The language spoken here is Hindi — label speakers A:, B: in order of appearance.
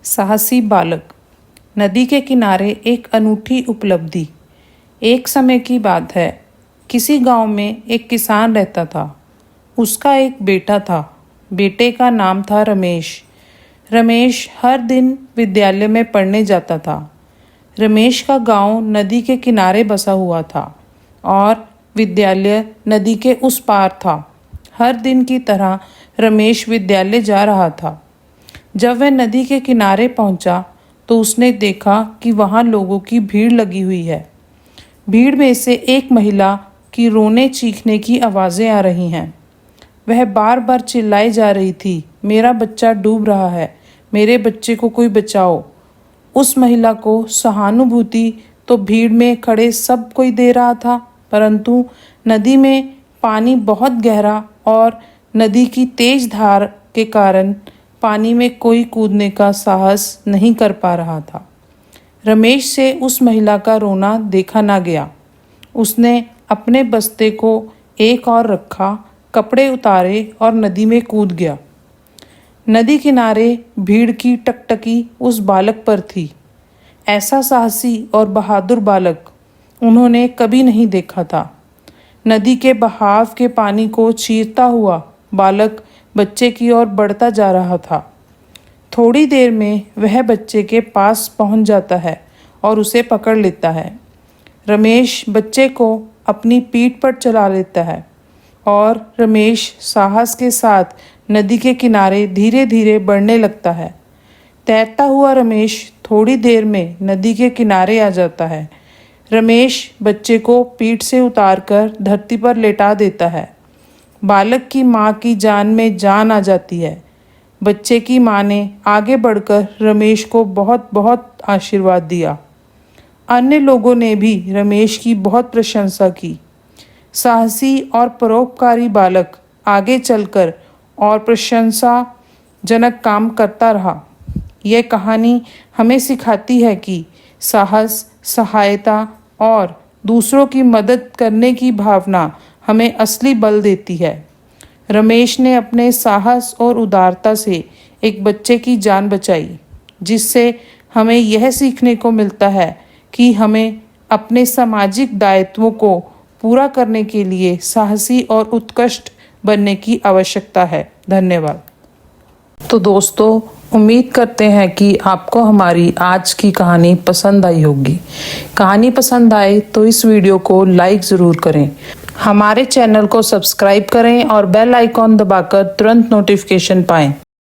A: साहसी बालक। नदी के किनारे एक अनूठी उपलब्धि। एक समय की बात है, किसी गांव में एक किसान रहता था। उसका एक बेटा था। बेटे का नाम था रमेश। रमेश हर दिन विद्यालय में पढ़ने जाता था। रमेश का गांव नदी के किनारे बसा हुआ था और विद्यालय नदी के उस पार था। हर दिन की तरह रमेश विद्यालय जा रहा था। जब वह नदी के किनारे पहुंचा तो उसने देखा कि वहां लोगों की भीड़ लगी हुई है। भीड़ में से एक महिला की रोने चीखने की आवाज़ें आ रही हैं। वह बार बार चिल्लाई जा रही थी, मेरा बच्चा डूब रहा है, मेरे बच्चे को कोई बचाओ। उस महिला को सहानुभूति तो भीड़ में खड़े सब कोई दे रहा था, परंतु नदी में पानी बहुत गहरा और नदी की तेज धार के कारण पानी में कोई कूदने का साहस नहीं कर पा रहा था। रमेश से उस महिला का रोना देखा ना गया। उसने अपने बस्ते को एक और रखा, कपड़े उतारे और नदी में कूद गया। नदी किनारे भीड़ की टकटकी उस बालक पर थी। ऐसा साहसी और बहादुर बालक उन्होंने कभी नहीं देखा था। नदी के बहाव के पानी को चीरता हुआ बालक बच्चे की ओर बढ़ता जा रहा था। थोड़ी देर में वह बच्चे के पास पहुंच जाता है और उसे पकड़ लेता है। रमेश बच्चे को अपनी पीठ पर चला लेता है और रमेश साहस के साथ नदी के किनारे धीरे धीरे बढ़ने लगता है। तैरता हुआ रमेश थोड़ी देर में नदी के किनारे आ जाता है। रमेश बच्चे को पीठ से उतारकर धरती पर लेटा देता है। बालक की माँ की जान में जान आ जाती है। बच्चे की माँ ने आगे बढ़कर रमेश को बहुत बहुत आशीर्वाद दिया। अन्य लोगों ने भी रमेश की बहुत प्रशंसा की। साहसी और परोपकारी बालक आगे चलकर और प्रशंसाजनक काम करता रहा। यह कहानी हमें सिखाती है कि साहस, सहायता और दूसरों की मदद करने की भावना हमें असली बल देती है। रमेश ने अपने साहस और उदारता से एक बच्चे की जान बचाई, जिससे हमें यह सीखने को मिलता है कि हमें अपने सामाजिक दायित्वों को पूरा करने के लिए साहसी और उत्कृष्ट बनने की आवश्यकता है। धन्यवाद। तो दोस्तों, उम्मीद करते हैं कि आपको हमारी आज की कहानी पसंद आई होगी। कहानी पसंद आए तो इस वीडियो को लाइक ज़रूर करें, हमारे चैनल को सब्सक्राइब करें और बेल आइकॉन दबाकर तुरंत नोटिफिकेशन पाएं।